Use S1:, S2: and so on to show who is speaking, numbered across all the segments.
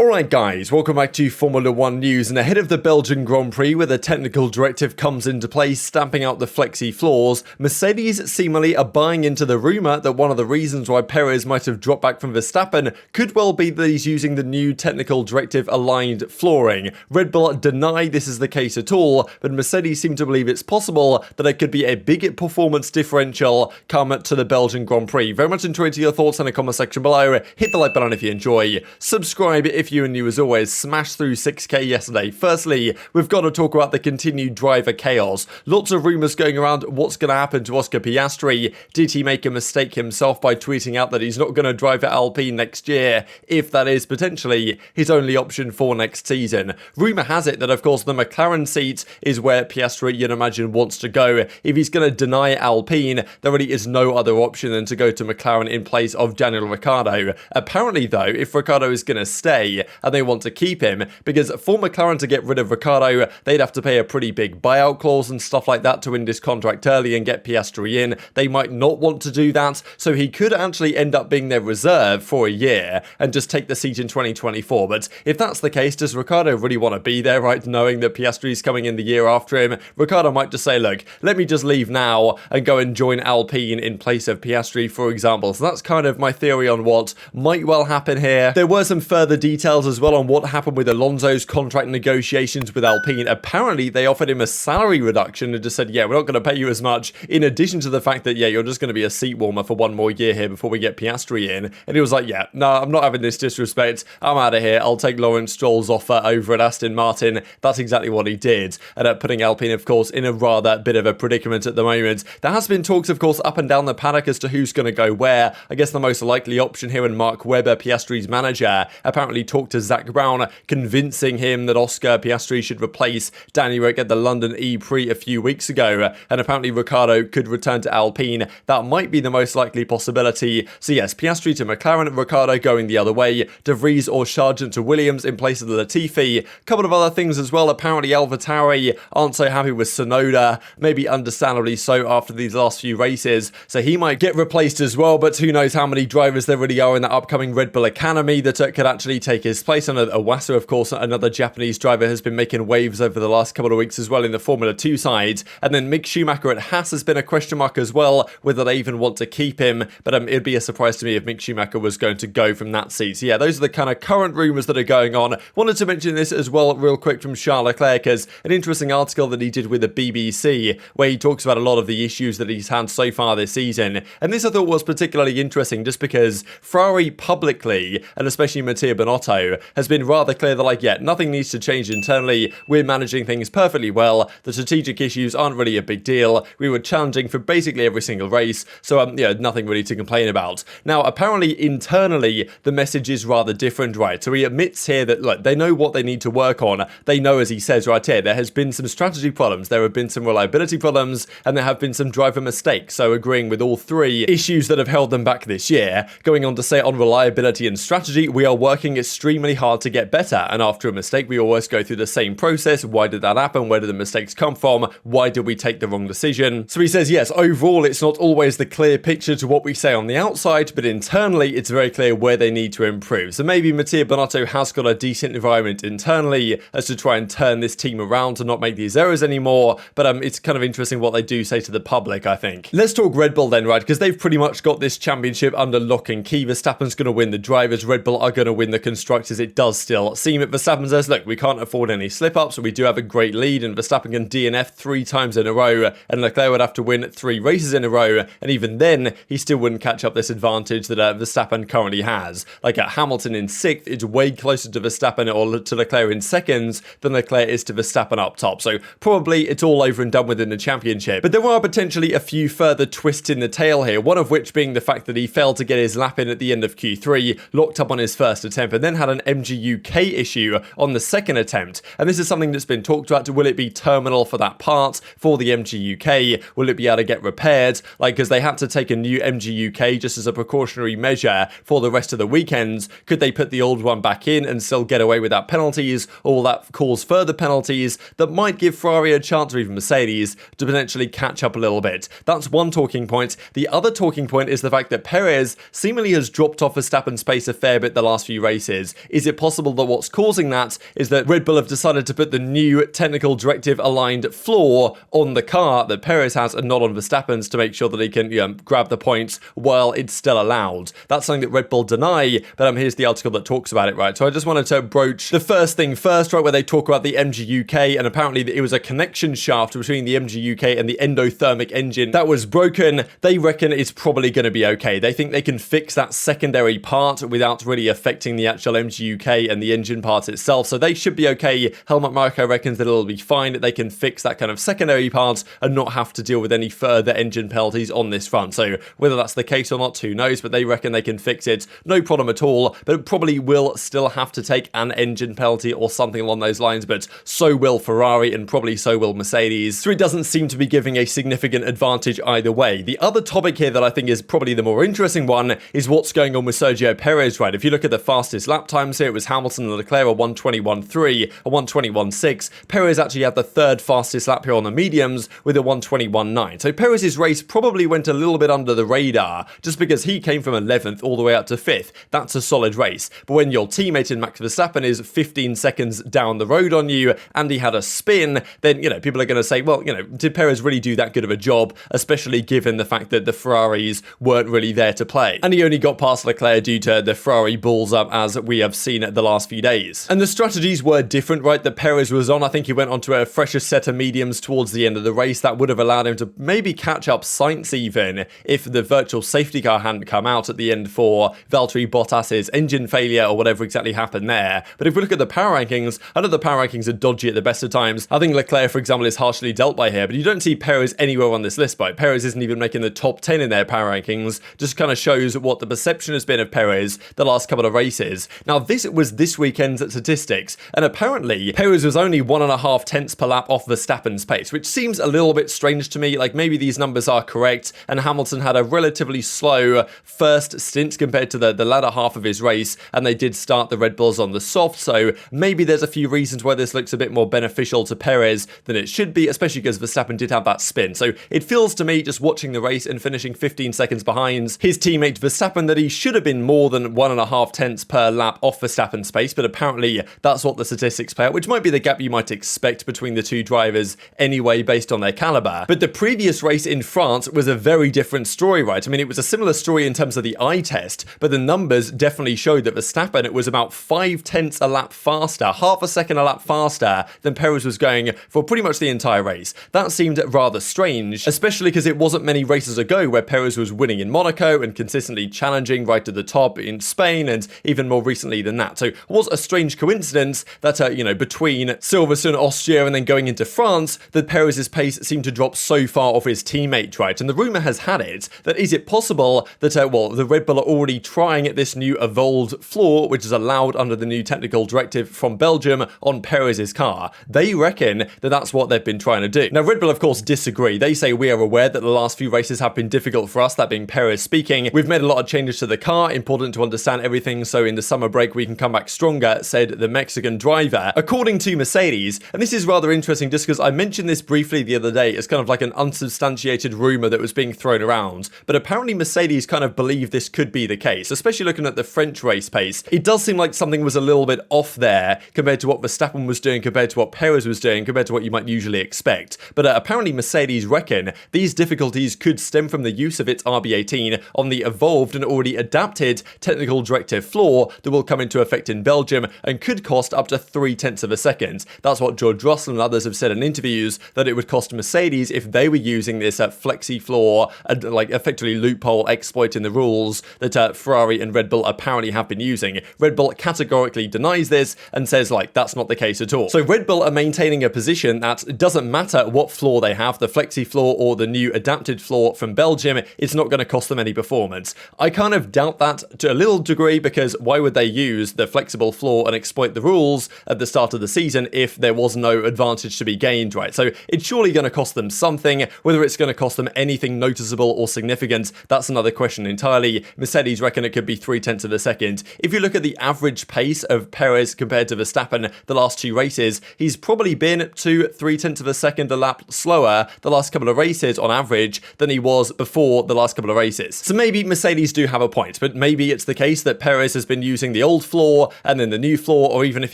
S1: Alright guys, welcome back to Formula 1 news, and ahead of the Belgian Grand Prix where the technical directive comes into place stamping out the flexi floors, Mercedes seemingly are buying into the rumour that one of the reasons why Perez might have dropped back from Verstappen could well be that he's using the new technical directive aligned flooring. Red Bull deny this is the case at all, but Mercedes seem to believe it's possible that it could be a big performance differential come to the Belgian Grand Prix. Very much enjoyed your thoughts in the comment section below, hit the like button if you enjoy, subscribe if you are new as always, smashed through 6k yesterday. Firstly, we've got to talk about the continued driver chaos. Lots of rumours going around what's going to happen to Oscar Piastri. Did he make a mistake himself by tweeting out that he's not going to drive at Alpine next year, if that is potentially his only option for next season? Rumour has it that of course the McLaren seat is where Piastri, you'd imagine, wants to go. If he's going to deny Alpine, there really is no other option than to go to McLaren in place of Daniel Ricciardo. Apparently though, if Ricciardo is going to stay and they want to keep him, because for McLaren to get rid of Ricciardo, they'd have to pay a pretty big buyout clause and stuff like that to end his contract early and get Piastri in. They might not want to do that, so he could actually end up being their reserve for a year and just take the seat in 2024. But if that's the case, does Ricciardo really want to be there, right, knowing that Piastri's coming in the year after him? Ricciardo might just say, look, let me just leave now and go and join Alpine in place of Piastri, for example. So that's kind of my theory on what might well happen here. There were some further details as well on what happened with Alonso's contract negotiations with Alpine. Apparently, they offered him a salary reduction and just said, yeah, we're not going to pay you as much, in addition to the fact that, yeah, you're just going to be a seat warmer for one more year here before we get Piastri in. And he was like, yeah, no, I'm not having this disrespect. I'm out of here. I'll take Lawrence Stroll's offer over at Aston Martin. That's exactly what he did. And putting Alpine, of course, in a rather bit of a predicament at the moment. There has been talks, of course, up and down the paddock as to who's going to go where. I guess the most likely option here, and Mark Webber, Piastri's manager, apparently talked to Zach Brown, convincing him that Oscar Piastri should replace Danny Ric at the London E-Prix a few weeks ago, and apparently Ricciardo could return to Alpine. That might be the most likely possibility. So yes, Piastri to McLaren, Ricciardo going the other way, De Vries or Sargent to Williams in place of the Latifi. A couple of other things as well. Apparently AlphaTauri aren't so happy with Tsunoda, maybe understandably so after these last few races, so he might get replaced as well, but who knows how many drivers there really are in that upcoming Red Bull Academy that could actually take his place. I know Iwasa, of course, another Japanese driver, has been making waves over the last couple of weeks as well in the Formula 2 side. And then Mick Schumacher at Haas has been a question mark as well, whether they even want to keep him. But it'd be a surprise to me if Mick Schumacher was going to go from that seat. So yeah, those are the kind of current rumours that are going on. Wanted to mention this as well real quick from Charles Leclerc, as an interesting article that he did with the BBC, where he talks about a lot of the issues that he's had so far this season. And this I thought was particularly interesting just because Ferrari publicly, and especially Mattia Binotto, has been rather clear that, like, yeah, nothing needs to change internally. We're managing things perfectly well. The strategic issues aren't really a big deal. We were challenging for basically every single race, so yeah, nothing really to complain about. Now, apparently internally, the message is rather different, right? So he admits here that, look, they know what they need to work on. They know, as he says right here, there has been some strategy problems, there have been some reliability problems, and there have been some driver mistakes. So agreeing with all three issues that have held them back this year, going on to say on reliability and strategy, we are working extremely hard to get better. And after a mistake, we always go through the same process. Why did that happen? Where did the mistakes come from? Why did we take the wrong decision? So he says, yes, overall, it's not always the clear picture to what we say on the outside, but internally, it's very clear where they need to improve. So maybe Mattia Binotto has got a decent environment internally as to try and turn this team around to not make these errors anymore. But it's kind of interesting what they do say to the public, I think. Let's talk Red Bull then, right? Because they've pretty much got this championship under lock and key. Verstappen's going to win the drivers. Red Bull are going to win the constructors. It does still seem that Verstappen says, look, we can't afford any slip-ups, so we do have a great lead, and Verstappen can DNF 3 times in a row, and Leclerc would have to win 3 races in a row, and even then, he still wouldn't catch up this advantage that Verstappen currently has. Like at Hamilton in 6th, it's way closer to Verstappen or to Leclerc in 2nd than Leclerc is to Verstappen up top, so probably it's all over and done within the championship. But there are potentially a few further twists in the tail here, one of which being the fact that he failed to get his lap in at the end of Q3, locked up on his first attempt, and then had an MGU-K issue on the second attempt. And this is something that's been talked about. Will it be terminal for that part, for the MGU-K? Will it be able to get repaired? Like, because they had to take a new MGU-K just as a precautionary measure for the rest of the weekends. Could they put the old one back in and still get away without penalties? Or will that cause further penalties that might give Ferrari a chance, or even Mercedes, to potentially catch up a little bit? That's one talking point. The other talking point is the fact that Perez seemingly has dropped off Verstappen's pace a fair bit the last few races. Perez. Is it possible that what's causing that is that Red Bull have decided to put the new technical directive aligned floor on the car that Perez has and not on Verstappen's to make sure that he can grab the points while it's still allowed? That's something that Red Bull deny, but here's the article that talks about it, right? So I just wanted to broach the first thing first, right, where they talk about the MG UK, and apparently it was a connection shaft between the MG UK and the endothermic engine that was broken. They reckon it's probably going to be okay. They think they can fix that secondary part without really affecting the actual MG UK and the engine part itself, so they should be okay. Helmut Marko reckons that it'll be fine, that they can fix that kind of secondary part and not have to deal with any further engine penalties on this front. So whether that's the case or not, who knows, but they reckon they can fix it, no problem at all, but it probably will still have to take an engine penalty or something along those lines, but so will Ferrari and probably so will Mercedes, so it doesn't seem to be giving a significant advantage either way. The other topic here that I think is probably the more interesting one is what's going on with Sergio Perez, right? If you look at the fastest lap times here, it was Hamilton and Leclerc a 1:21.3, a 1:21.6. Perez actually had the third fastest lap here on the mediums with a 1:21.9. So Perez's race probably went a little bit under the radar just because he came from 11th all the way up to 5th. That's a solid race. But when your teammate in Max Verstappen is 15 seconds down the road on you and he had a spin, then, people are going to say, well, did Perez really do that good of a job, especially given the fact that the Ferraris weren't really there to play? And he only got past Leclerc due to the Ferrari balls up, as we have seen the last few days. And the strategies were different, right, that Perez was on. I think he went onto a fresher set of mediums towards the end of the race. That would have allowed him to maybe catch up Sainz even if the virtual safety car hadn't come out at the end for Valtteri Bottas's engine failure or whatever exactly happened there. But if we look at the power rankings, I know the power rankings are dodgy at the best of times. I think Leclerc, for example, is harshly dealt by here, but you don't see Perez anywhere on this list, right? Perez isn't even making the top 10 in their power rankings. Just kind of shows what the perception has been of Perez the last couple of races. Now, this was this weekend's statistics, and apparently Perez was only 1.5 tenths per lap off Verstappen's pace, which seems a little bit strange to me. Like, maybe these numbers are correct, and Hamilton had a relatively slow first stint compared to the latter half of his race, and they did start the Red Bulls on the soft, so maybe there's a few reasons why this looks a bit more beneficial to Perez than it should be, especially because Verstappen did have that spin. So it feels to me, just watching the race and finishing 15 seconds behind his teammate Verstappen, that he should have been more than 1.5 tenths per lap off Verstappen's pace, but apparently that's what the statistics play out, which might be the gap you might expect between the two drivers anyway, based on their caliber. But the previous race in France was a very different story, right? I mean, it was a similar story in terms of the eye test, but the numbers definitely showed that Verstappen, it was about 5 tenths a lap faster, half a second a lap faster than Perez was going for pretty much the entire race. That seemed rather strange, especially because it wasn't many races ago where Perez was winning in Monaco and consistently challenging right to the top in Spain, and even more recently than that. So it was a strange coincidence that, between Silverstone, Austria, and then going into France, that Perez's pace seemed to drop so far off his teammate, right? And the rumour has had it that is it possible that, the Red Bull are already trying this new evolved floor, which is allowed under the new technical directive from Belgium on Perez's car. They reckon that that's what they've been trying to do. Now, Red Bull, of course, disagree. They say we are aware that the last few races have been difficult for us, that being Perez speaking. We've made a lot of changes to the car, important to understand everything, so in the summer break we can come back stronger, said the Mexican driver. According to Mercedes, and this is rather interesting just because I mentioned this briefly the other day as kind of like an unsubstantiated rumour that was being thrown around, but apparently Mercedes kind of believe this could be the case, especially looking at the French race pace. It does seem like something was a little bit off there compared to what Verstappen was doing, compared to what Perez was doing, compared to what you might usually expect. But apparently Mercedes reckon these difficulties could stem from the use of its RB18 on the evolved and already adapted technical directive floor that will come into effect in Belgium and could cost up to 3 tenths of a second. That's what George Russell and others have said in interviews, that it would cost Mercedes if they were using this flexi floor, like effectively loophole exploit in the rules that Ferrari and Red Bull apparently have been using. Red Bull categorically denies this and says that's not the case at all. So Red Bull are maintaining a position that it doesn't matter what floor they have, the flexi floor or the new adapted floor from Belgium, it's not going to cost them any performance. I kind of doubt that to a little degree, because why would they use the flexible floor and exploit the rules at the start of the season if there was no advantage to be gained, right? So it's surely going to cost them something. Whether it's going to cost them anything noticeable or significant, that's another question entirely. Mercedes reckon it could be 3 tenths of a second. If you look at the average pace of Perez compared to Verstappen the last 2 races, he's probably been 2-3 tenths of a second a lap slower the last couple of races on average than he was before the last couple of races. So maybe Mercedes do have a point, but maybe it's the case that Perez has been using the the old floor and then the new floor, or even if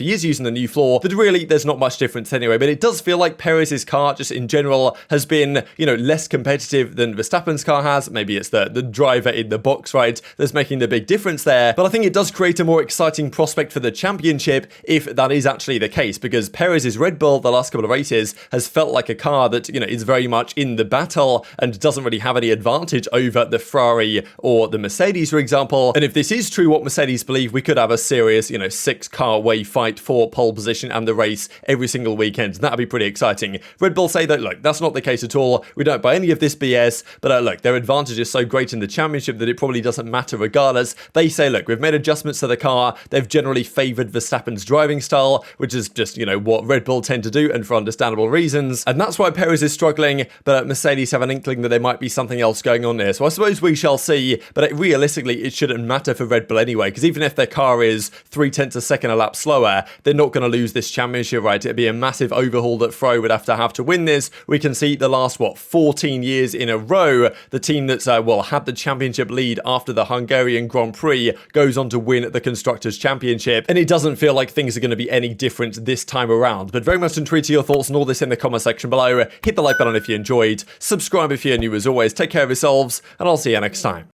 S1: he is using the new floor, that really there's not much difference anyway. But it does feel like Perez's car just in general has been, less competitive than Verstappen's car has. Maybe it's the driver in the box, right, that's making the big difference there. But I think it does create a more exciting prospect for the championship if that is actually the case, because Perez's Red Bull the last couple of races has felt like a car that, is very much in the battle and doesn't really have any advantage over the Ferrari or the Mercedes, for example. And if this is true, what Mercedes believe, we could have a serious, 6-car way fight for pole position and the race every single weekend. That'd be pretty exciting. Red Bull say that, look, that's not the case at all. We don't buy any of this BS, but look, their advantage is so great in the championship that it probably doesn't matter regardless. They say, look, we've made adjustments to the car. They've generally favored Verstappen's driving style, which is just, what Red Bull tend to do, and for understandable reasons. And that's why Perez is struggling, but Mercedes have an inkling that there might be something else going on there. So I suppose we shall see, but realistically, it shouldn't matter for Red Bull anyway, because even if their car is 0.3 seconds a lap slower, they're not going to lose this championship, right? It'd be a massive overhaul that Ferrari would have to win this. We can see the last, 14 years in a row, the team that's, had the championship lead after the Hungarian Grand Prix goes on to win the Constructors' Championship, and it doesn't feel like things are going to be any different this time around. But very much intrigued to your thoughts on all this in the comment section below. Hit the like button if you enjoyed, subscribe if you're new as always, take care of yourselves, and I'll see you next time.